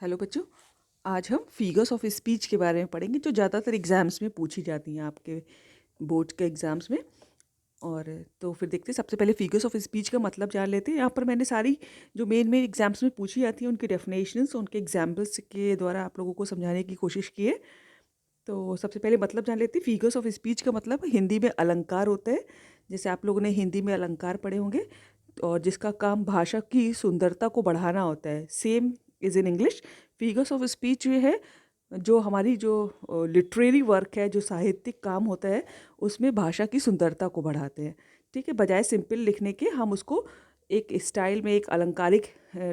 Hello बच्चों। आज हम फिगर्स ऑफ स्पीच के बारे में पढ़ेंगे जो ज़्यादातर एग्ज़ाम्स में पूछी जाती हैं आपके बोर्ड के एग्ज़ाम्स में। और तो फिर देखते हैं, सबसे पहले फिगर्स ऑफ स्पीच का मतलब जान लेते हैं। यहाँ पर मैंने सारी जो मेन मेन एग्ज़ाम्स में पूछी जाती हैं उनकी डेफिनेशंस, उनके एग्जाम्पल्स के द्वारा आप लोगों को समझाने की कोशिश की है। तो सबसे पहले मतलब जान लेते हैं। फिगर्स ऑफ स्पीच का मतलब हिंदी में अलंकार होता है। जैसे आप लोगों ने हिंदी में अलंकार पढ़े होंगे, और जिसका काम भाषा की सुंदरता को बढ़ाना होता है। Same is in English. Figures of speech जो है, जो हमारी जो लिटरेरी वर्क है, जो साहित्यिक काम होता है, उसमें भाषा की सुंदरता को बढ़ाते हैं। ठीक है, बजाय सिंपल लिखने के हम उसको एक स्टाइल में, एक अलंकारिक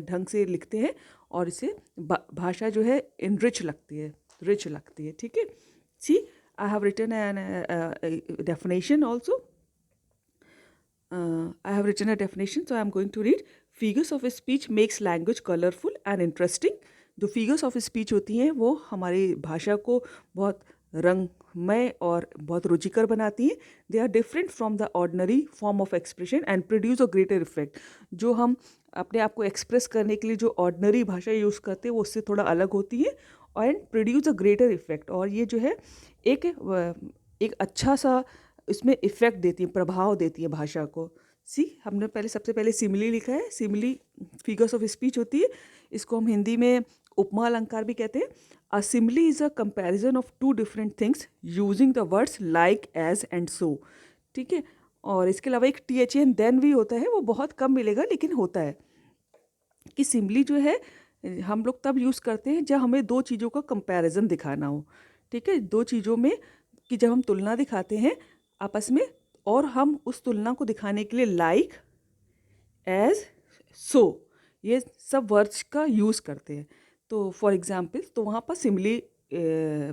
ढंग से लिखते हैं, और इससे भाषा जो है इनरिच लगती है, रिच लगती है। ठीक है, see I have written an definition also. I have written a definition, so I am going to read. Figures of speech makes language colorful and interesting. जो figures of speech होती हैं वो हमारी भाषा को बहुत रंगमय और बहुत रुचिकर बनाती हैं। They are different from the ordinary form of expression and produce a greater effect. जो हम अपने आप को एक्सप्रेस करने के लिए जो ऑर्डनरी भाषा यूज़ करते हैं वो उससे थोड़ा अलग होती है, and produce a greater effect. और ये जो है एक एक अच्छा सा इसमें इफ़ेक्ट देती है, प्रभाव देती है भाषा को। सी, हमने पहले सबसे पहले सिमिली लिखा है। सिमिली फिगर्स ऑफ स्पीच होती है। इसको हम हिंदी में उपमा अलंकार भी कहते हैं। A simile is a comparison of two different things using the words like, as and so. ठीक है, और इसके अलावा एक टी एच एन देन भी होता है, वो बहुत कम मिलेगा लेकिन होता है। कि सिमिली जो है हम लोग तब यूज़ करते हैं जब हमें दो चीज़ों का कंपैरिजन दिखाना हो। ठीक है, दो चीज़ों में कि जब हम तुलना दिखाते हैं आपस में, और हम उस तुलना को दिखाने के लिए लाइक, एज, सो, ये सब वर्ड्स का यूज़ करते हैं। तो फॉर एग्जाम्पल, तो वहाँ पर सिमिली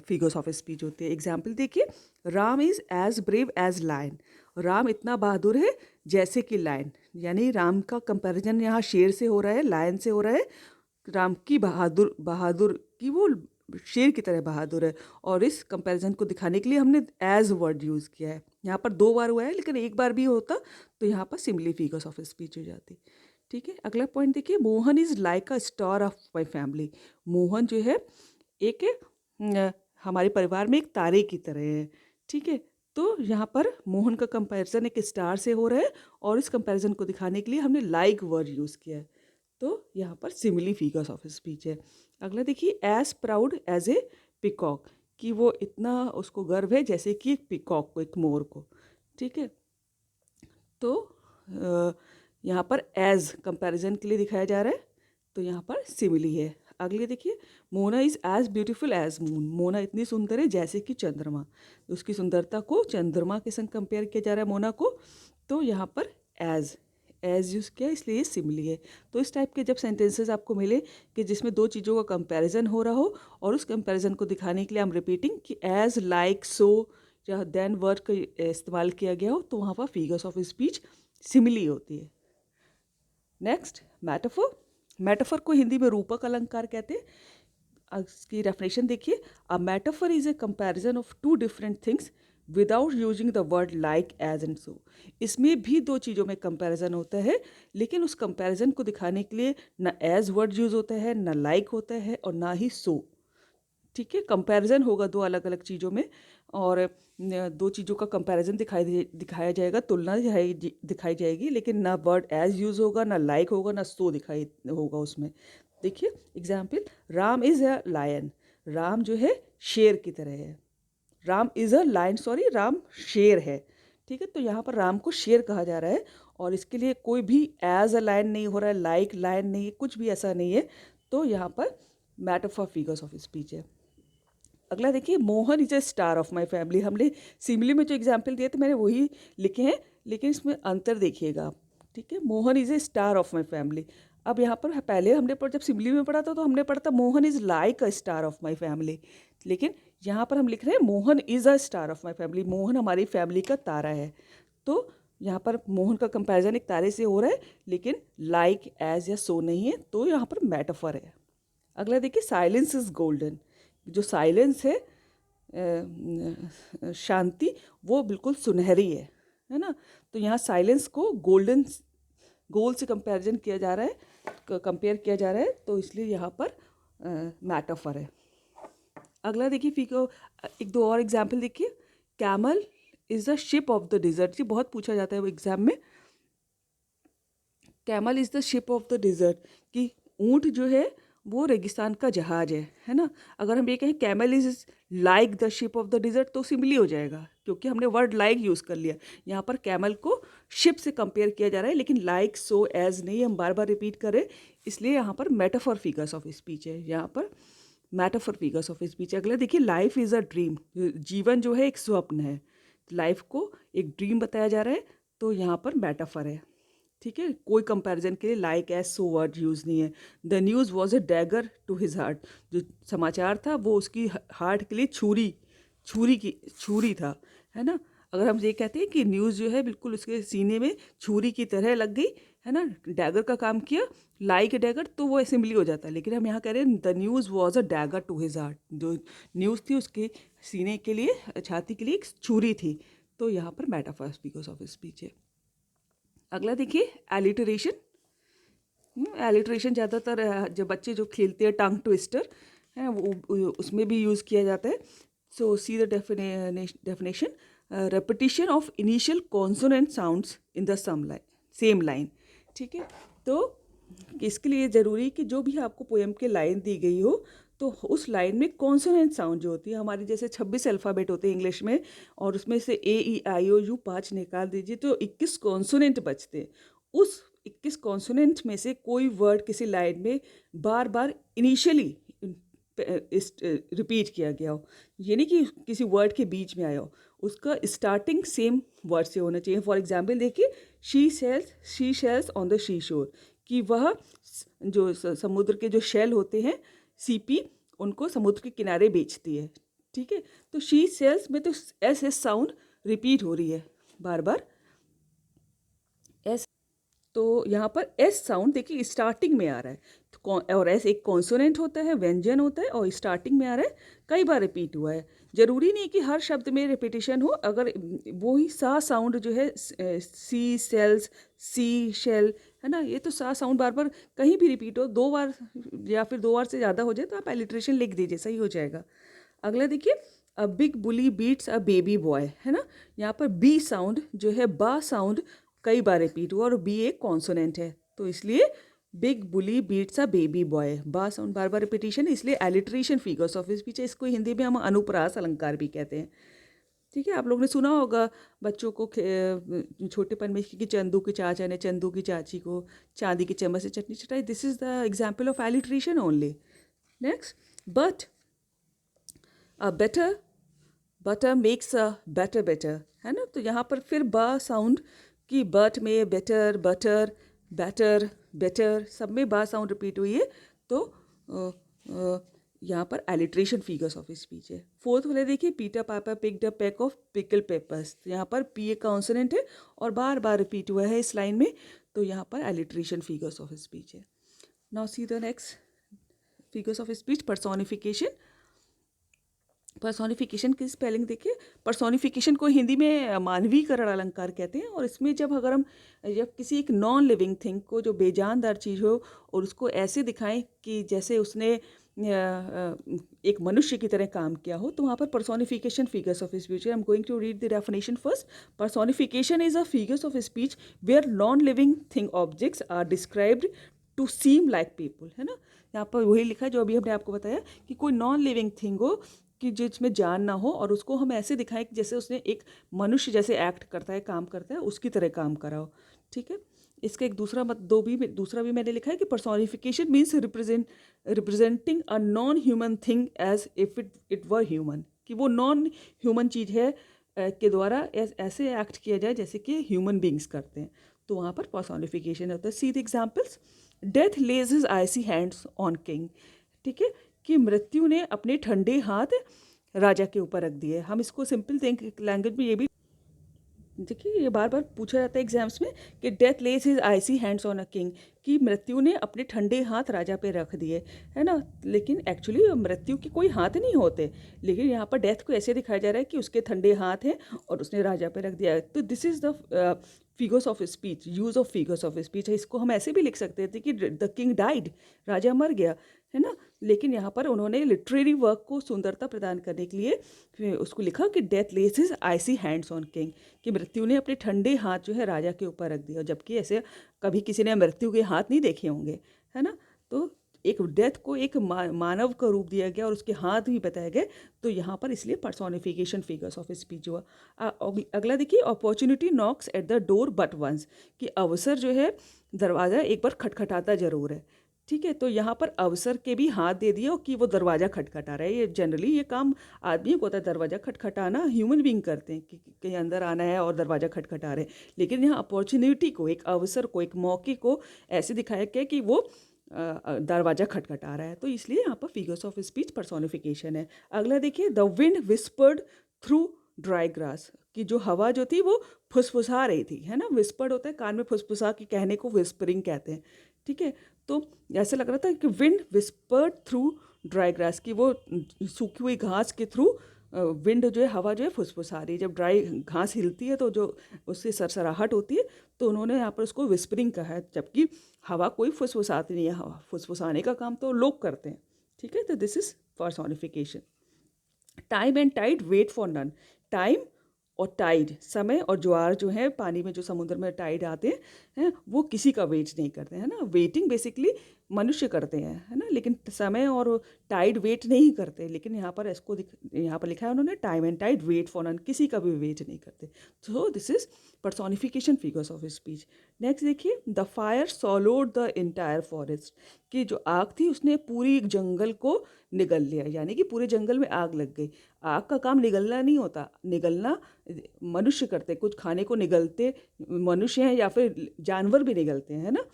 फिगर्स ऑफ स्पीच होती है। एग्जाम्पल देखिए, Ram is as brave as lion. Ram इतना बहादुर है जैसे कि लायन। यानी राम का कंपैरिजन यहाँ शेर से हो रहा है, लायन से हो रहा है। राम की बहादुर बहादुर की वो शेर की तरह बहादुर है, और इस कंपैरिजन को दिखाने के लिए हमने एज वर्ड यूज़ किया है। यहाँ पर दो बार हुआ है, लेकिन एक बार भी होता तो यहाँ पर सिमिली फिगर्स ऑफ स्पीच हो जाती। ठीक है, अगला पॉइंट देखिए, Mohan is like a star of my family. Mohan जो है एक हमारे परिवार में एक तारे की तरह है। ठीक है, तो यहाँ पर मोहन का कंपैरिजन एक स्टार से हो रहा है, और इस कंपैरिजन को दिखाने के लिए हमने लाइक वर्ड यूज़ किया है। तो यहाँ पर सिमिली फिगर्स ऑफ स्पीच है। अगला देखिए, as proud as a peacock. कि वो इतना उसको गर्व है जैसे कि एक पिकॉक को, एक मोर को। ठीक है, तो यहाँ पर एज कंपैरिजन के लिए दिखाया जा रहा है, तो यहाँ पर सिमिली है। अगले देखिए, Mona is as beautiful as moon. Mona इतनी सुंदर है जैसे कि चंद्रमा। उसकी सुंदरता को चंद्रमा के संग कंपेयर किया जा रहा है मोना को, तो यहाँ पर एज यूज़ किया, इसलिए ये सिमिली है। तो इस टाइप के जब सेंटेंसेस आपको मिले कि जिसमें दो चीज़ों का कंपैरिजन हो रहा हो, और उस कंपैरिजन को दिखाने के लिए हम रिपीटिंग कि एज, लाइक, सो या देन वर्ड का इस्तेमाल किया गया हो, तो वहाँ पर फिगर्स ऑफ स्पीच सिमिली होती है। Next, metaphor. मेटाफर को हिंदी में रूपक अलंकार कहते हैं। इसकी डेफिनेशन देखिए, a metaphor is a comparison of two different things without using the word like, as and so. इसमें भी दो चीज़ों में कंपैरिजन होता है, लेकिन उस कंपैरिजन को दिखाने के लिए ना एज वर्ड यूज़ होता है, ना लाइक होता है, और ना ही सो। ठीक है, कंपैरिजन होगा दो अलग अलग चीज़ों में, और दो चीज़ों का कंपैरिजन दिखाया जाएगा, तुलना दिखाई जाएगी, लेकिन ना वर्ड एज यूज़ होगा, ना लाइक होगा, ना सो दिखाई होगा उसमें। देखिए example, Ram is a lion. Ram जो है शेर की तरह है। Ram is a lion, sorry, Ram शेर है। ठीक है, तो यहाँ पर राम को शेर कहा जा रहा है, और इसके लिए कोई भी एज अ लायन नहीं हो रहा है, लाइक लायन नहीं है, कुछ भी ऐसा नहीं है। तो यहाँ पर मेटाफर फिगर्स ऑफ स्पीच है। अगला देखिए, Mohan is a star of my family. हमने सिमिली में जो एग्जाम्पल दिए थे मैंने वही लिखे हैं, लेकिन इसमें अंतर देखिएगा आप। ठीक है, Mohan is a star of my family. अब यहाँ पर पहले हमने जब सिमिली में पढ़ा था तो हमने पढ़ा था Mohan is like a star of my family, लेकिन यहाँ पर हम लिख रहे हैं Mohan is a star of my family. Mohan हमारी फैमिली का तारा है। तो यहाँ पर मोहन का कंपैरिजन एक तारे से हो रहा है, लेकिन लाइक, एज या सो नहीं है, तो यहाँ पर मेटाफर है। अगला देखिए, साइलेंस इज गोल्डन। जो साइलेंस है, शांति, वो बिल्कुल सुनहरी है ना। तो यहाँ साइलेंस को गोल्ड से कंपैरिजन किया जा रहा है, कंपेयर किया जा रहा है, तो इसलिए यहाँ पर मेटाफर है। अगला देखिए फिगर, एक दो और एग्जाम्पल देखिए। Camel is the ship of the desert, ये बहुत पूछा जाता है वो एग्जाम में। Camel is the ship of the desert, कि ऊँट जो है वो रेगिस्तान का जहाज है ना। अगर हम ये कहें camel is like the ship of the desert तो सिमिली हो जाएगा, क्योंकि हमने वर्ड लाइक यूज़ कर लिया। यहाँ पर कैमल को शिप से कंपेयर किया जा रहा है, लेकिन लाइक सो एज नहीं, हम बार बार रिपीट करें, इसलिए यहाँ पर मेटाफर फिगर्स ऑफ स्पीच है। यहाँ पर मेटाफर फिगर्स ऑफ स्पीच। अगला देखिए, लाइफ इज़ अ ड्रीम, जीवन जो है एक स्वप्न है। लाइफ को एक ड्रीम बताया जा रहा है, तो यहाँ पर मेटाफर है। ठीक है, कोई कंपैरिजन के लिए like as so word use नहीं है। The news was a dagger to his heart, जो समाचार था वो उसकी हार्ट के लिए छुरी था, है ना। अगर हम ये कहते हैं कि न्यूज़ जो है बिल्कुल उसके सीने में छुरी की तरह लग गई, है ना, डैगर का काम किया, लाइक डैगर, तो वो सिंपली हो जाता है। लेकिन हम यहाँ कह रहे हैं the news was a dagger to his heart, जो न्यूज़ थी उसके सीने के लिए, छाती के लिए एक छुरी थी, तो यहाँ पर मेटाफर फिगर्स ऑफ स्पीच है। अगला देखिए, एलिटरेशन। एलिटरेशन ज़्यादातर जब बच्चे जो खेलते हैं टंग ट्विस्टर है वो उसमें भी यूज़ किया जाता है। So see the definition, repetition of initial consonant sounds in the same line. ठीक है, तो इसके लिए ज़रूरी कि जो भी आपको पोएम के लाइन दी गई हो, तो उस लाइन में कॉन्सोनेंट साउंड जो होती है, हमारी जैसे 26 अल्फ़ाबेट होते हैं इंग्लिश में, और उसमें से ए ई आई ओ यू 5 निकाल दीजिए तो 21 कॉन्सोनेंट बचते हैं। उस 21 कॉन्सोनेंट में से कोई वर्ड किसी लाइन में बार बार इनिशियली रिपीट किया गया हो, ये नहीं कि किसी वर्ड के बीच में आया हो, उसका स्टार्टिंग सेम वर्ड से होना चाहिए। फॉर एग्जाम्पल देखिए, she shells on the she शोर, कि वह जो समुद्र के जो शेल होते हैं, सीपी, उनको समुद्र के किनारे बेचती है। ठीक है, तो शी सेल्स में तो एस एस साउंड रिपीट हो रही है बार बार, एस, तो यहाँ पर एस साउंड देखिए स्टार्टिंग में आ रहा है, तो और एस एक कॉन्सोनेंट होता है, व्यंजन होता है, और स्टार्टिंग में आ रहा है, कई बार रिपीट हुआ है। जरूरी नहीं कि हर शब्द में रिपीटिशन हो, अगर वो ही सा साउंड जो है, सी सेल्स, सी शेल, है ना, ये तो सा साउंड बार बार कहीं भी रिपीट हो, 2 बार या फिर 2 बार से ज़्यादा हो जाए तो आप एलिट्रेशन लिख दीजिए, सही हो जाएगा। अगला देखिए, a big bully beats a baby boy, है ना। यहाँ पर बी साउंड जो है, बा साउंड कई बार रिपीट हुआ, और बी एक कॉन्सोनेंट है, तो इसलिए big bully beats a baby boy, बा साउंड बार बार रिपीटिशन, इसलिए एलिट्रेशन फिगर्स ऑफ स्पीच है। इसको हिंदी में हम अनुप्रास अलंकार भी कहते हैं। ठीक है, आप लोगों ने सुना होगा बच्चों को छोटेपन में कि चंदू के चाचा ने चंदू की चाची को चांदी की चम्मच से चटनी चटाई। This is the example of alliteration only. Next, but a better, butter makes a better better, है ना। तो यहाँ पर फिर ब साउंड, कि बट में बेटर, बटर, बैटर, बेटर, सब में बा साउंड रिपीट हुई है, तो यहाँ पर एलिट्रेशन फिगर्स ऑफ स्पीच है। फोर्थ वाले देखिए, पीटर पापा picked a pack of pickle papers, तो यहाँ पर पी ए कॉन्सोनेंट है और बार बार रिपीट हुआ है इस लाइन में, तो यहाँ पर एलिट्रेशन फिगर्स ऑफ स्पीच है। Now see the next figures of speech, personification. Personification की स्पेलिंग देखिए, पर्सोनिफिकेशन को हिंदी में मानवीकरण अलंकार कहते हैं, और इसमें जब किसी एक नॉन लिविंग थिंग को, जो बेजानदार चीज़ हो, और उसको ऐसे दिखाएं कि जैसे उसने एक मनुष्य की तरह काम किया हो, तो वहाँ पर पर्सोनिफिकेशन फिगर्स ऑफ स्पीच है। I am going to read the definition first. Personification is a figures of speech where non living thing objects are described to seem like people, है ना। यहाँ पर वही लिखा है जो अभी हमने आपको बताया, कि कोई नॉन लिविंग थिंग हो कि जिसमें जान ना हो, और उसको हम ऐसे दिखाएं कि जैसे उसने एक मनुष्य जैसे एक्ट करता है, काम करता है, उसकी तरह काम करा हो। ठीक है, इसका एक दूसरा भी मैंने लिखा है कि personification means representing a non human thing as if it were human, कि वो नॉन ह्यूमन चीज़ है के द्वारा ऐसे एक्ट किया जाए जैसे कि ह्यूमन बींग्स करते हैं, तो वहाँ पर पर्सोनिफिकेशन होता है। See the examples, death lays his icy hands on king, ठीक है, कि मृत्यु ने अपने ठंडे हाथ राजा के ऊपर रख दिए। हम इसको सिंपल लैंग्वेज में ये भी देखिए, ये बार बार पूछा जाता है एग्जाम्स में कि death lays his icy hands on a king, कि मृत्यु ने अपने ठंडे हाथ राजा पे रख दिए, है ना। लेकिन एक्चुअली मृत्यु के कोई हाथ नहीं होते, लेकिन यहाँ पर डेथ को ऐसे दिखाया जा रहा है कि उसके ठंडे हाथ हैं और उसने राजा पे रख दिया है। तो this is the figures of speech, use of figures of speech है। इसको हम ऐसे भी लिख सकते थे कि द किंग डाइड, राजा मर गया, है ना। लेकिन यहाँ पर उन्होंने लिटरेरी वर्क को सुंदरता प्रदान करने के लिए फिर उसको लिखा कि death lays his icy hands on king, कि मृत्यु ने अपने ठंडे हाथ जो है राजा के ऊपर रख दिया, जबकि ऐसे कभी किसी ने मृत्यु के हाथ नहीं देखे होंगे, है ना। तो एक डेथ को एक मानव का रूप दिया गया और उसके हाथ भी बताए गए, तो यहाँ पर इसलिए पर्सोनिफिकेशन फिगर्स ऑफ स्पीच हुआ। अगला देखिए, opportunity knocks at the door but once, कि अवसर जो है दरवाज़ा एक बार खटखटाता जरूर है, ठीक है। तो यहाँ पर अवसर के भी हाथ दे दिया कि वो दरवाज़ा खटखटा रहा है। ये जनरली ये काम आदमियों को होता है, दरवाज़ा खटखटाना ह्यूमन बीइंग करते हैं कि कहीं अंदर आना है और दरवाज़ा खटखटा रहे हैं। लेकिन यहाँ अपॉर्चुनिटी को, एक अवसर को, एक मौके को ऐसे दिखाया गया कि वो दरवाज़ा खटखटा रहा है, तो इसलिए यहाँ पर फिगर्स ऑफ स्पीच पर्सोनिफिकेशन है। अगला देखिए, the wind whispered through dry grass, कि जो हवा जो थी वो फुसफुसा रही थी, है ना। विस्पर्ड होता है कान में फुसफुसा के कहने को विस्परिंग कहते हैं, ठीक है। तो ऐसे लग रहा था कि wind whispered through dry grass, कि वो सूखी हुई घास के थ्रू विंड जो है, हवा जो है फुसफुसा रही है। जब ड्राई घास हिलती है तो जो उससे सरसराहट होती है, तो उन्होंने यहाँ पर उसको विस्परिंग कहा है, जबकि हवा कोई फुसफुसाती नहीं है, हवा फुसफुसाने का काम तो लोग करते हैं, ठीक है। तो this is personification. Time and tide wait for none, time और टाइड, समय और ज्वार जो है पानी में, जो समुद्र में टाइड आते हैं, वो किसी का वेट नहीं करते हैं ना। वेटिंग बेसिकली मनुष्य करते हैं, है ना, लेकिन समय और टाइड वेट नहीं करते। लेकिन यहाँ पर इसको यहाँ पर लिखा है उन्होंने, time and tide wait for none, किसी का भी वेट नहीं करते। So this is personification figures of speech. Next देखिए, the fire swallowed the entire forest, कि जो आग थी उसने पूरी जंगल को निगल लिया, यानी कि पूरे जंगल में आग लग गई। आग का काम निगलना नहीं होता, निगलना मनुष्य करते, कुछ खाने को निगलते मनुष्य हैं या फिर जानवर भी निगलते हैं, है ना।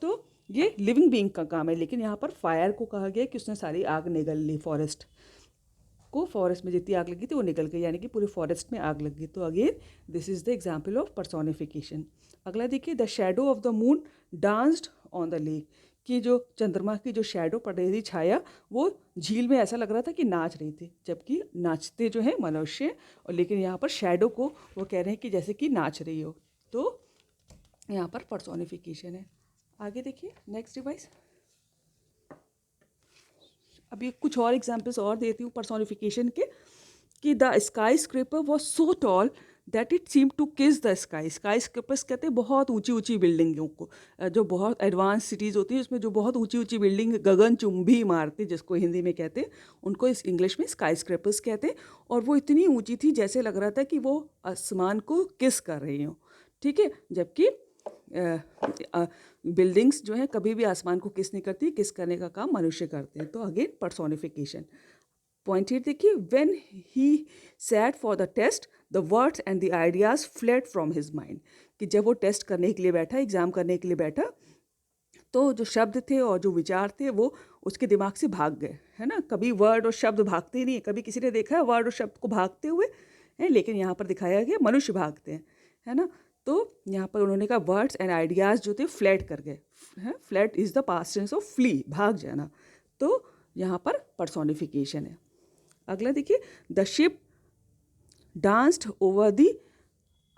तो ये लिविंग बीइंग का काम है, लेकिन यहाँ पर फायर को कहा गया कि उसने सारी आग निगल ली, फॉरेस्ट को, फॉरेस्ट में जितनी आग लगी थी वो निकल गई, यानी कि पूरे फॉरेस्ट में आग लगी। तो again this is the example of personification. अगला देखिए, the shadow of the moon danced on the lake, कि जो चंद्रमा की जो शेडो पड़ रही थी, छाया, वो झील में ऐसा लग रहा था कि नाच रही थी, जबकि नाचते जो है मनुष्य, और लेकिन यहाँ पर शेडो को वो कह रहे हैं कि जैसे कि नाच रही हो। तो यहाँ पर पर्सोनिफिकेशन है। आगे देखिए, नेक्स्ट डिवाइस। अभी कुछ और एग्जाम्पल्स और देती हूँ पर्सोनिफिकेशन के, कि the skyscraper was so tall that it seem to kiss the sky. Skyscrapers कहते हैं बहुत ऊंची ऊंची बिल्डिंगों को, जो बहुत एडवांस सिटीज़ होती हैं उसमें जो बहुत ऊंची ऊंची बिल्डिंग, गगनचुंबी इमारतें जिसको हिंदी में कहते हैं, उनको इस इंग्लिश में स्काई स्क्रेपर्स कहते हैं। और वो इतनी ऊंची थी जैसे लग रहा था कि वो आसमान को किस कर रही हों, ठीक है। जबकि बिल्डिंग्स जो है कभी भी आसमान को किस नहीं करती, किस करने का काम मनुष्य करते हैं। तो अगेन पर्सोनिफिकेशन। पॉइंट 8 देखिए, when he sat for the test the words and the ideas fled from his mind, कि जब वो टेस्ट करने के लिए बैठा, एग्जाम करने के लिए बैठा, तो जो शब्द थे और जो विचार थे वो उसके दिमाग से भाग गए, है ना। कभी वर्ड और शब्द भागते ही नहीं, कभी किसी ने देखा है वर्ड और शब्द को भागते हुए, है, लेकिन यहाँ पर दिखाया गया मनुष्य भागते हैं, है ना। तो यहाँ पर उन्होंने कहा वर्ड्स एंड आइडियाज़ जो थे फ्लैट कर गए, है, fled is the past tense of flee, भाग जाना। तो यहाँ पर पर्सोनिफिकेशन है। अगला देखिए, the ship danced over the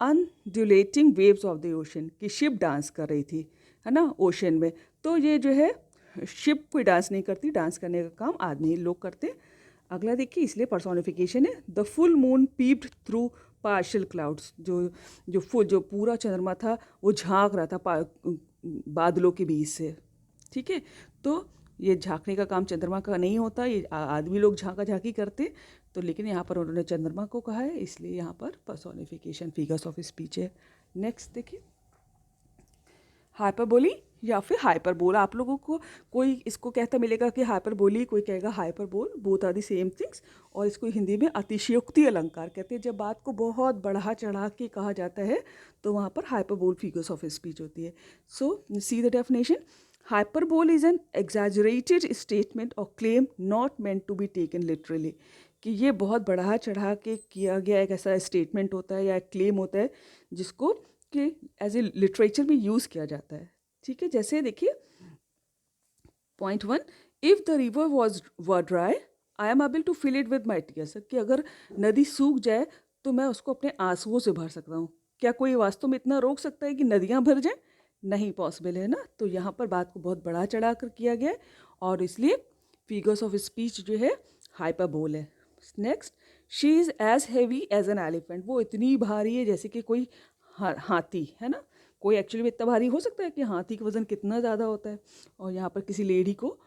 undulating waves of the ocean, कि शिप डांस कर रही थी, है ना, ओशन में। तो ये जो है शिप कोई डांस नहीं करती, डांस करने का काम आदमी लोग करते। अगला देखिए, इसलिए पर्सोनिफिकेशन है। The full moon peeped through partial clouds, जो पूरा चंद्रमा था वो झांक रहा था बादलों के बीच से, ठीक है। तो ये झांकने का काम चंद्रमा का नहीं होता, ये आदमी लोग झांका झांकी करते। तो लेकिन यहाँ पर उन्होंने चंद्रमा को कहा है, इसलिए यहाँ पर पर्सोनिफिकेशन फिगर्स ऑफ स्पीच है। नेक्स्ट देखिए, हाइपरबोली या फिर हाइपरबोल। आप लोगों को कोई इसको कहता मिलेगा कि हाइपरबोली, कोई कहेगा hyperbole, both are the same things. और इसको हिंदी में अतिशयोक्ति अलंकार कहते हैं। जब बात को बहुत बढ़ा चढ़ा के कहा जाता है तो वहाँ पर हाइपरबोल फिगर्स ऑफ स्पीच होती है। So see the definition, hyperbole is an exaggerated statement और claim not meant to be taken literally, कि ये बहुत बढ़ा चढ़ा के किया गया एक ऐसा स्टेटमेंट होता है या एक क्लेम होता है जिसको कि एज ए लिटरेचर में यूज़ किया जाता है, ठीक है। जैसे देखिए, point 1, if the river were dry I am able to fill it with my tears, कि अगर नदी सूख जाए तो मैं उसको अपने आंसुओं से भर सकता हूँ। क्या कोई वास्तव में इतना रोक सकता है कि नदियाँ भर जाएं? नहीं पॉसिबल है ना। तो यहाँ पर बात को बहुत बढ़ा चढ़ा कर किया गया है, और इसलिए फिगर्स ऑफ स्पीच जो है हाइपरबोल है। Next, she is as heavy as an elephant, वो इतनी भारी है जैसे कि कोई हाथी है ना। कोई एक्चुअली में इतना भारी हो सकता है कि हाथी का वज़न कितना ज़्यादा होता है, और यहाँ पर किसी लेडी को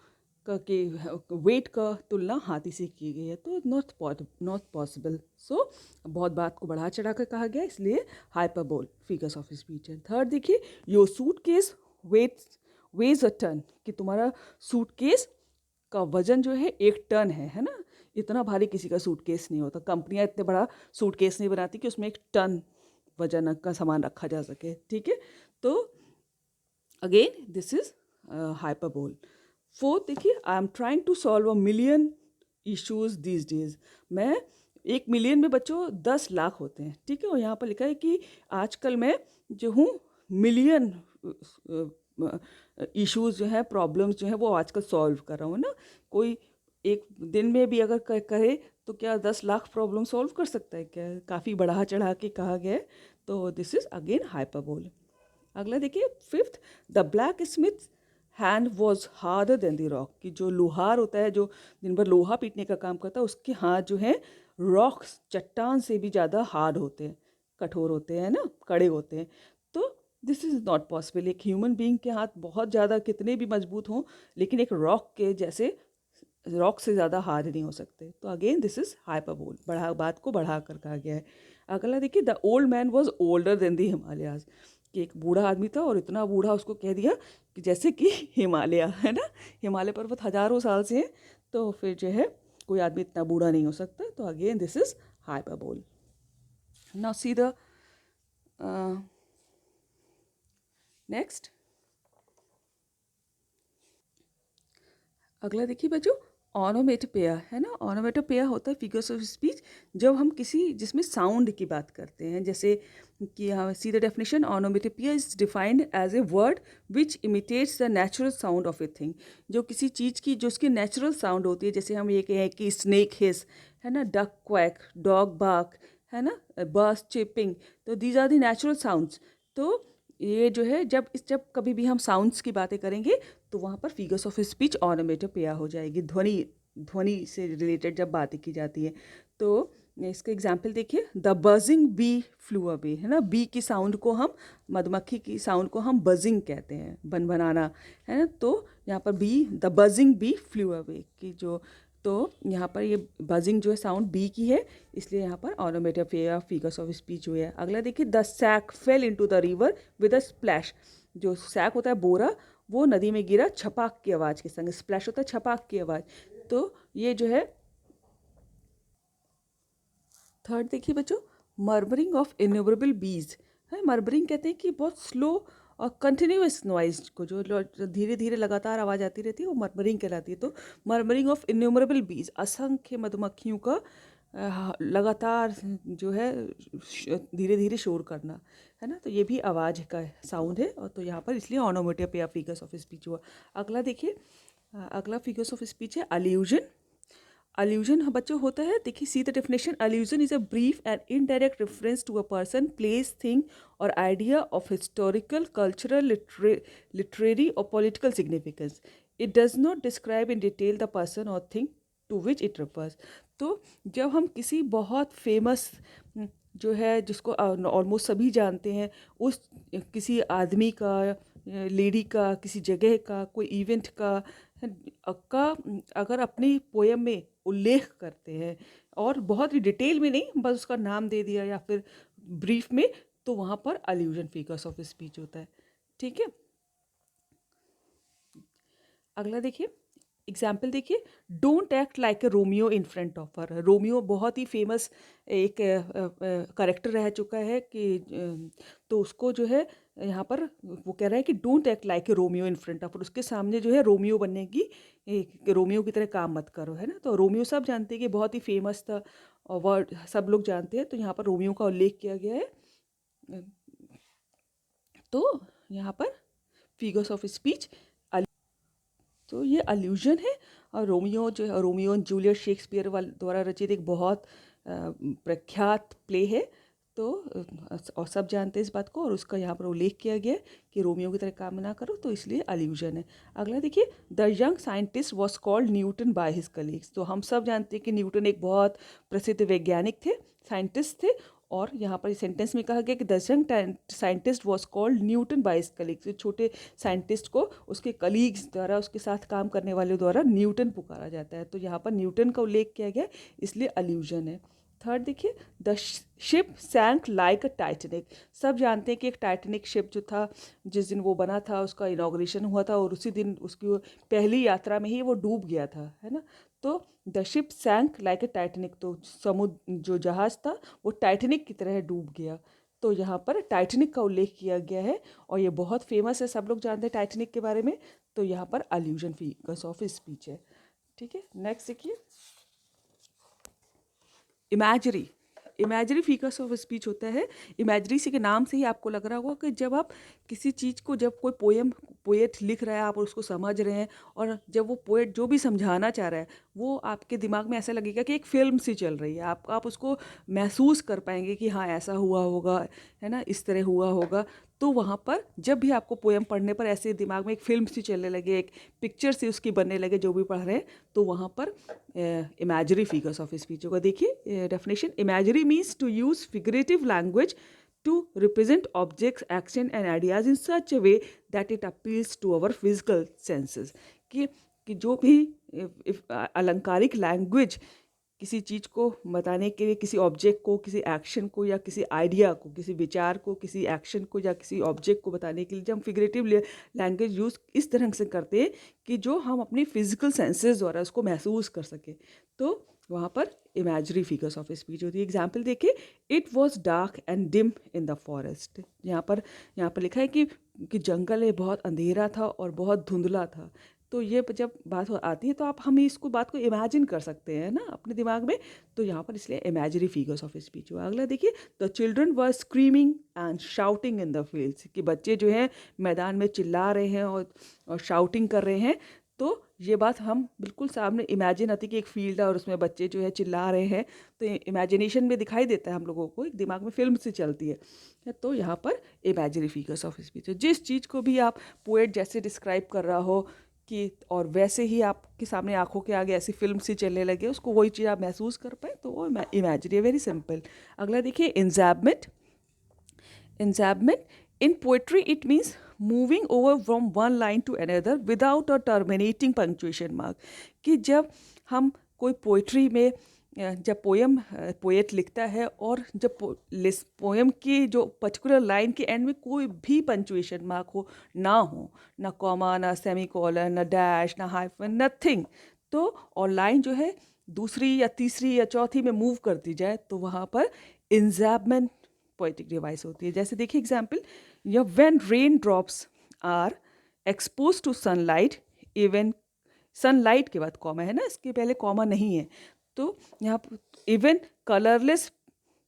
के वेट का तुलना हाथी से की गई है, तो नॉट पॉसिबल। सो बहुत बात को बढ़ा चढ़ा कर कहा गया, इसलिए हाइपरबोल फिगर्स ऑफ स्पीच है। थर्ड देखिए, your suitcase weighs a ton, कि तुम्हारा सूटकेस का वजन जो है 1 टन है ना। इतना भारी किसी का सूटकेस नहीं होता, कंपनियां इतने बड़ा सूटकेस नहीं बनाती कि उसमें 1 टन वजन का सामान रखा जा सके, ठीक है। तो again this is hyperbole. Fourth देखिए, I am trying to solve a million issues these days, मैं 1 मिलियन में बच्चों 10 लाख होते हैं, ठीक है। और यहाँ पर लिखा है कि आजकल मैं जो हूँ मिलियन इश्यूज जो है, प्रॉब्लम्स जो है वो आजकल सॉल्व कर रहा हूँ ना। कोई एक दिन में भी अगर करे तो क्या 10 लाख प्रॉब्लम सॉल्व कर सकता है क्या? काफ़ी बढ़ा चढ़ा के कहा गया है, तो दिस इज अगेन हाइपरबोल। अगला देखिए, fifth, the black Smith hand was harder than the rock, कि जो लोहार होता है, जो दिन भर लोहा पीटने का काम करता है, उसके हाथ जो है रॉक्स, चट्टान से भी ज़्यादा हार्ड होते हैं, कठोर होते हैं ना, कड़े होते हैं। तो दिस इज़ नॉट पॉसिबल। एक ह्यूमन बीइंग के हाथ बहुत ज़्यादा कितने भी मजबूत हों, लेकिन एक रॉक के जैसे, रॉक से ज़्यादा हार्ड नहीं हो सकते। तो अगेन दिस इज़ हाइपरबोल, बात को बढ़ा कर कहा गया है। अगला देखिए, the old man was older than the Himalayas, कि एक बूढ़ा आदमी था और इतना बूढ़ा उसको कह दिया कि जैसे कि हिमालय है ना, हिमालय पर्वत हजारों साल से हैं, तो फिर जो है कोई आदमी इतना बूढ़ा नहीं हो सकता। तो again this is hyperbole. Now see the next. अगला देखिए बच्चों, ऑनोमेटोपेया है ना। ऑनोमेटोपेया होता है फिगर्स ऑफ स्पीच जब हम किसी जिसमें साउंड की बात करते हैं, जैसे कि see the definition, onomatopoeia is defined as a word which imitates the natural sound of a thing, जो किसी चीज़ की जो उसकी नेचुरल साउंड होती है। जैसे हम ये कहें कि स्नेक हिस है ना, डक क्वैक, डॉग बार्क है ना, बर्ड्स चिपिंग, तो these are the natural sounds. तो ये जो है, जब कभी भी हम साउंड्स की बातें करेंगे तो वहाँ पर फिगर्स ऑफ स्पीच ऑनोमेटोपेया हो जाएगी, ध्वनि ध्वनि से रिलेटेड जब बातें की जाती है। तो इसका एग्जाम्पल देखिए, the buzzing bee flew away है ना, बी की साउंड को हम, मधुमक्खी की साउंड को हम बजिंग कहते हैं, बनाना है ना। तो यहाँ पर bee, the buzzing bee flew away की जो, तो यहाँ पर ये बजिंग जो है साउंड बी की है, इसलिए यहाँ पर ऑनोमेटोपेया फिगर्स ऑफ स्पीच हुई है। अगला देखिए, the sack fell into the river with a splash, जो सैक होता है बोरा, वो नदी में गिरा छपाक की आवाज़ के संग, स्प्लैश होता है छपाक की आवाज़। तो ये जो है थर्ड देखिए बच्चों, मर्मरिंग ऑफ इन्यूमरेबल बीज है। मर्मरिंग कहते हैं कि बहुत स्लो और कंटिन्यूस नॉइज को, जो धीरे धीरे लगातार आवाज़ आती रहती है, वो मर्मरिंग कहलाती है। तो मर्मरिंग ऑफ इन्यूमरेबल बीज, असंख्य मधुमक्खियों का लगातार जो है धीरे धीरे शोर करना है ना, तो ये भी आवाज़ का साउंड है। और तो यहाँ पर इसलिए ऑनोमेटोपेया फिगर्स ऑफ स्पीच हुआ। अगला देखिए, अगला फिगर्स ऑफ स्पीच है अल्यूजन। अल्यूजन बच्चों होता है, देखिए see the definition, allusion is a brief and indirect reference to a person, place, thing और idea of historical, cultural, literary और political significance. It does not describe in detail the person और thing to which it refers. तो जब हम किसी बहुत famous जो है, जिसको ऑलमोस्ट सभी जानते हैं, उस किसी आदमी का, लेडी का, किसी जगह का, कोई इवेंट का अगर अपनी पोएम में उल्लेख करते हैं, और बहुत ही डिटेल में नहीं, बस उसका नाम दे दिया या फिर ब्रीफ में, तो वहाँ पर अल्यूजन फिगर्स ऑफ स्पीच होता है, ठीक है। अगला देखिए, एग्जाम्पल देखिए, don't act like a Romeo in front of her. Romeo बहुत ही फेमस एक करेक्टर रह चुका है कि तो उसको जो है यहाँ पर वो कह रहा है कि don't act like a Romeo in front of her, उसके सामने जो है रोमियो बनने की, रोमियो की तरह काम मत करो है ना। तो रोमियो सब जानते हैं कि बहुत ही फेमस था, और वर्ड सब लोग जानते हैं, तो यहाँ पर रोमियो का उल्लेख किया गया है। तो यहाँ पर फिगर्स ऑफ स्पीच, तो ये अल्यूजन है। और रोमियो जो है, रोमियो एंड जूलियट शेक्सपियर द्वारा रचित एक बहुत प्रख्यात प्ले है। तो और सब जानते हैं इस बात को, और उसका यहाँ पर उल्लेख किया गया है कि रोमियो की तरह काम ना करो, तो इसलिए अल्यूजन है। अगला देखिए, the young scientist was called newton by his colleagues. तो हम सब जानते हैं कि न्यूटन एक बहुत प्रसिद्ध वैज्ञानिक थे, साइंटिस्ट थे, और यहाँ पर इस सेंटेंस में कहा गया कि the young scientist was called newton by his colleagues. छोटे साइंटिस्ट को उसके कलीग्स द्वारा, उसके साथ काम करने वाले द्वारा न्यूटन पुकारा जाता है। तो यहाँ पर न्यूटन का उल्लेख किया गया, इसलिए अल्यूजन है। थर्ड देखिए, the ship sank like a Titanic. सब जानते हैं कि एक टाइटैनिक शिप जो था, जिस दिन वो बना था उसका इनॉग्रेशन हुआ था, और उसी दिन उसकी पहली यात्रा में ही वो डूब गया था, है ना। तो the ship sank like a Titanic, तो समुद्र जो जहाज़ था वो टाइटैनिक की तरह डूब गया। तो यहाँ पर टाइटैनिक का उल्लेख किया गया है, और ये बहुत फेमस है, सब लोग जानते हैं टाइटैनिक के बारे में। तो यहाँ पर अल्यूजन फिगर्स ऑफ स्पीच है। ठीक है, नेक्स्ट देखिए, imagery. Imagery figures of speech होता है। इमेजरी से के नाम से ही आपको लग रहा होगा कि जब आप किसी चीज़ को, जब कोई पोएट लिख रहा है, आप उसको समझ रहे हैं, और जब वो पोएट जो भी समझाना चाह रहा है वो आपके दिमाग में ऐसा लगेगा कि एक फिल्म सी चल रही है। आप उसको महसूस कर पाएंगे कि हाँ ऐसा हुआ होगा, है ना, इस तरह हुआ होगा। तो वहाँ पर जब भी आपको पोएम पढ़ने पर ऐसे दिमाग में एक फिल्म सी चलने लगे, एक पिक्चर सी उसकी बनने लगे जो भी पढ़ रहे हैं, तो वहाँ पर इमेजरी फिगर्स ऑफ स्पीच होगा। देखिए definition, imagery means to use figurative language to represent objects, action and ideas in such a way that it appeals to our physical senses। कि जो भी अलंकारिक लैंग्वेज किसी चीज़ को बताने के लिए, किसी ऑब्जेक्ट को, किसी एक्शन को, या किसी आइडिया को, किसी विचार को, किसी एक्शन को, या किसी ऑब्जेक्ट को बताने के लिए जब हम फिगरेटिव लैंग्वेज यूज़ इस तरह से करते हैं कि जो हम अपनी फिजिकल सेंसेस द्वारा उसको महसूस कर सकें, तो वहाँ पर इमेजरी फिगर्स ऑफ स्पीच होती है। एग्जाम्पल देखिए, it was dark and dim in the forest. यहाँ पर लिखा है कि जंगल में बहुत अंधेरा था और बहुत धुंधला था। तो ये जब बात आती है तो हम इसको बात को इमेजिन कर सकते हैं ना अपने दिमाग में। तो यहाँ पर इसलिए इमेजरी फिगर्स ऑफ स्पीच हुआ। अगला देखिए, the children were screaming and shouting in the fields. कि बच्चे जो हैं मैदान में चिल्ला रहे हैं और शाउटिंग कर रहे हैं। तो ये बात हम बिल्कुल सामने इमेजिन आती कि एक फील्ड है और उसमें बच्चे जो है चिल्ला रहे हैं, तो इमेजिनेशन में दिखाई देता है हम लोगों को, एक दिमाग में फिल्म से चलती है। तो यहाँ पर इमेजरी फिगर्स ऑफ स्पीच है। जिस चीज़ को भी आप पोएट जैसे डिस्क्राइब कर रहा हो कि, और वैसे ही आपके सामने आंखों के आगे ऐसी फिल्म सी चलने लगे, उसको वही चीज़ आप महसूस कर पाए, तो वो इमेजरी है। Very simple. अगला देखिए, enjambment. Enjambment in poetry it means moving over from one line to another without a terminating punctuation mark. कि जब हम कोई पोएट्री में, जब पोएट लिखता है और जब पोएम की जो पर्टिकुलर लाइन के एंड में कोई भी पंक्चुएशन मार्क हो ना कॉमा, ना सेमीकोलन, ना डैश, ना हाइफन, नथिंग, तो और लाइन जो है दूसरी या तीसरी या चौथी में मूव करती जाए, तो वहाँ पर इंजैबमेंट पोएटिक डिवाइस होती है। जैसे देखिए एग्जाम्पल, या when rain drops are expose to sunlight, even sunlight के बाद कॉमा है ना, इसके पहले कॉमा नहीं है, तो यहाँ पर इवन कलरलेस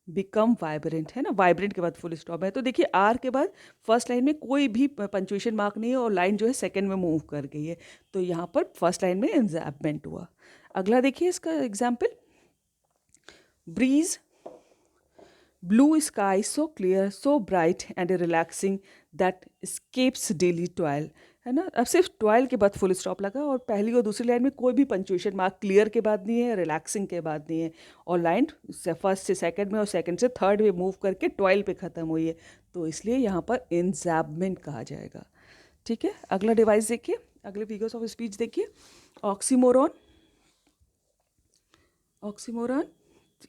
बिकम वाइब्रेंट, है ना, वाइब्रेंट के बाद फुल स्टॉप है। तो देखिए आर के बाद फर्स्ट लाइन में कोई भी पंक्चुएशन मार्क नहीं है और लाइन जो है सेकंड में मूव कर गई है, तो यहाँ पर फर्स्ट लाइन में इंजैबमेंट हुआ। अगला देखिए इसका example, breeze, blue sky so clear, so bright and relaxing that escapes daily toil, है ना। अब सिर्फ टॉयल के बाद फुल स्टॉप लगा और पहली और दूसरी लाइन में कोई भी पंक्चुएशन मार्क क्लियर के बाद नहीं है, रिलैक्सिंग के बाद नहीं है, और लाइन फर्स्ट से सेकंड में और सेकंड से थर्ड में मूव करके टॉयल पे ख़त्म हुई है, तो इसलिए यहाँ पर इंजैबमेंट कहा जाएगा। ठीक है, अगला डिवाइस देखिए, अगले फिगर्स ऑफ स्पीच देखिए, ऑक्सीमोरॉन। ऑक्सीमोरॉन,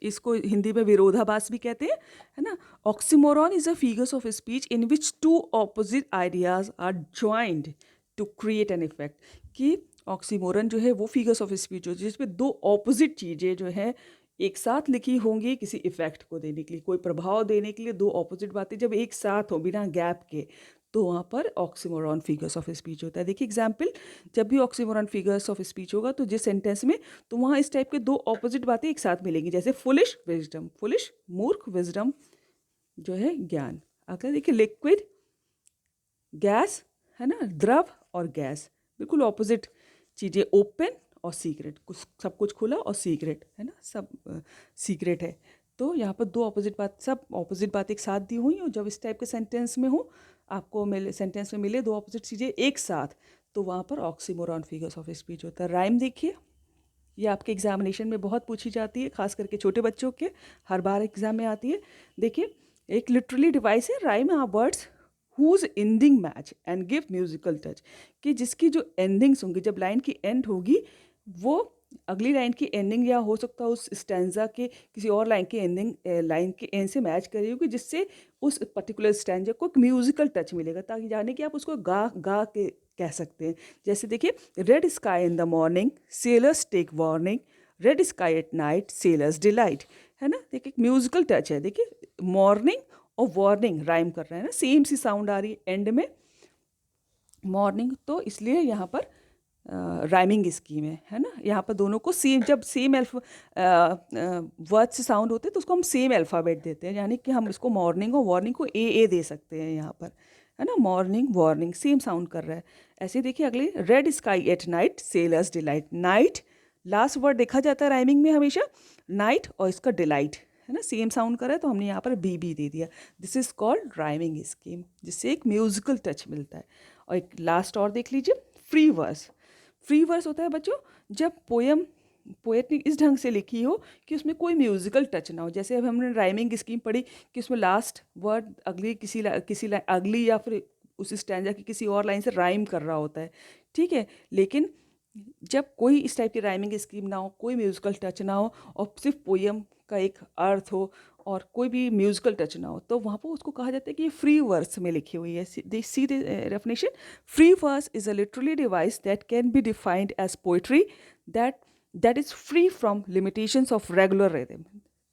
इसको हिंदी में विरोधाभास भी कहते हैं, है ना। Oxymoron is a figures of speech in which two opposite ideas are joined to create an effect. कि ऑक्सीमोरन जो है वो फिगर्स ऑफ स्पीच हो जिसमें दो ऑपोजिट चीज़ें जो हैं एक साथ लिखी होंगी किसी इफेक्ट को देने के लिए, कोई प्रभाव देने के लिए, दो ऑपोजिट बातें जब एक साथ हो बिना गैप के, तो वहाँ पर ऑक्सीमोरॉन फिगर्स ऑफ स्पीच होता है। देखिए एग्जाम्पल, जब भी ऑक्सीमोरॉन फिगर्स ऑफ स्पीच होगा तो जिस सेंटेंस में, तो वहाँ इस टाइप के दो ऑपोजिट बातें एक साथ मिलेंगी, जैसे फुलिश विजडम, फुलिश मूर्ख, विजडम जो है ज्ञान। अगर देखिए लिक्विड, गैस, है ना, द्रव और गैस बिल्कुल ऑपोजिट चीज़ें, ओपन और सीक्रेट, कुछ सब कुछ खुला और सीक्रेट, है ना, सब सीक्रेट है। तो यहाँ पर दो ऑपोजिट बात, सब ऑपोजिट बात एक साथ दी हुई और जब इस टाइप के सेंटेंस में हो, आपको मिले सेंटेंस में मिले दो ऑपोजिट चीज़ें एक साथ, तो वहाँ पर ऑक्सीमोरॉन फिगर्स ऑफ स्पीच होता है। राइम देखिए, ये आपके एग्जामिनेशन में बहुत पूछी जाती है, खास करके छोटे बच्चों के हर बार एग्जाम में आती है। देखिए, एक लिटरली डिवाइस है, rhyme are words whose endings match and give musical touch, कि जिसकी जो एंडिंग्स होंगी, जब लाइन की एंड होगी वो अगली लाइन की एंडिंग या हो सकता है उस स्टैंजा के किसी और लाइन की एंडिंग लाइन के एंड से मैच करी होगी, जिससे उस पर्टिकुलर स्टैंजा को एक म्यूजिकल टच मिलेगा, ताकि जाने कि आप उसको गा गा के कह सकते हैं। जैसे देखिए, red sky in the morning sailors take warning, red sky at night sailors delight, है ना। देखिए म्यूजिकल टच है, देखिए मॉर्निंग और वार्निंग राइम कर रहे हैं ना, सेम सी साउंड आ रही है एंड में मॉर्निंग, तो इसलिए यहाँ पर राइमिंग स्कीम है ना। यहाँ पर दोनों को सेम, जब सेम वर्ड से साउंड होते हैं तो उसको हम सेम अल्फ़ाबेट देते हैं, यानी कि हम इसको मॉर्निंग और वार्निंग को ए दे सकते हैं यहाँ पर, है ना। मॉर्निंग वार्निंग सेम साउंड कर रहा है। ऐसे देखिए अगले, red sky at night sailors delight, night last word देखा जाता है राइमिंग में हमेशा, नाइट और इसका डिलाइट, है ना, सेम साउंड कर रहा है तो हमने यहाँ पर बी दे दिया। This is called rhyming scheme, जिससे एक म्यूजिकल टच मिलता है। और एक लास्ट और देख लीजिए, फ्री वर्स। फ्री वर्स होता है बच्चों जब पोएट ने इस ढंग से लिखी हो कि उसमें कोई म्यूजिकल टच ना हो। जैसे अब हमने राइमिंग स्कीम पढ़ी कि उसमें लास्ट वर्ड अगली किसी अगली या फिर उस स्टैंजा की किसी और लाइन से राइम कर रहा होता है, ठीक है। लेकिन जब कोई इस टाइप की राइमिंग स्कीम ना हो, कोई म्यूजिकल टच ना हो और सिर्फ पोएम का एक अर्थ हो और कोई भी म्यूजिकल टच ना हो, तो वहाँ पर उसको कहा जाता है कि ये फ्री वर्स में लिखी हुई है। See the definition, free verse is a literary device that can be defined as poetry that is free from limitations of regular rhythm.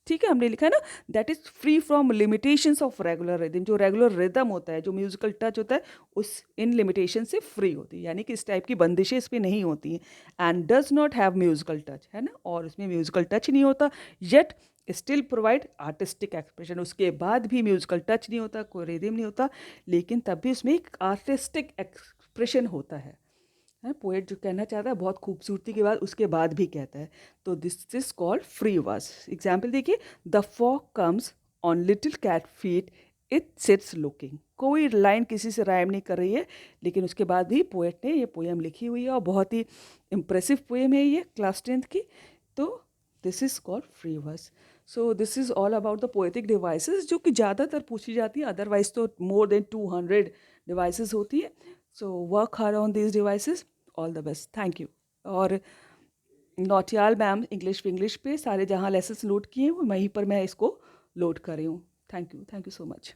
ठीक है, हमने लिखा है ना, that is free from limitations of regular rhythm, जो regular rhythm होता है, जो म्यूजिकल टच होता है, उस इन लिमिटेशन से फ्री होती है, यानी कि इस टाइप की बंदिशें इस पर नहीं होती हैं। And does not have musical touch, है ना, और इसमें म्यूजिकल टच नहीं होता, yet still provide artistic expression, उसके बाद भी म्यूजिकल टच नहीं होता, कोई रिदम नहीं होता, लेकिन तब भी उसमें एक आर्टिस्टिक एक्सप्रेशन होता है। पोएट जो कहना चाहता है बहुत खूबसूरती के बाद उसके बाद भी कहता है, तो this is called free verse. Example देखिए, the fog comes on little cat feet it sits looking, कोई लाइन किसी से राइम नहीं कर रही है, लेकिन उसके बाद भी पोएट ने ये पोएम लिखी हुई है और बहुत ही इम्प्रेसिव पोएम है ये, क्लास 10th की। तो this is called free verse. So this is all about the poetic devices, जो कि ज़्यादातर पूछी जाती है, अदरवाइज तो मोर देन 200 डिवाइसेस होती है। So work hard on this devices, all the best, thank you. और नौटियाल मैम इंग्लिश पे सारे जहाँ लेसन्स लोड किए हैं वहीं पर मैं इसको लोड कर रही हूँ। Thank you so much.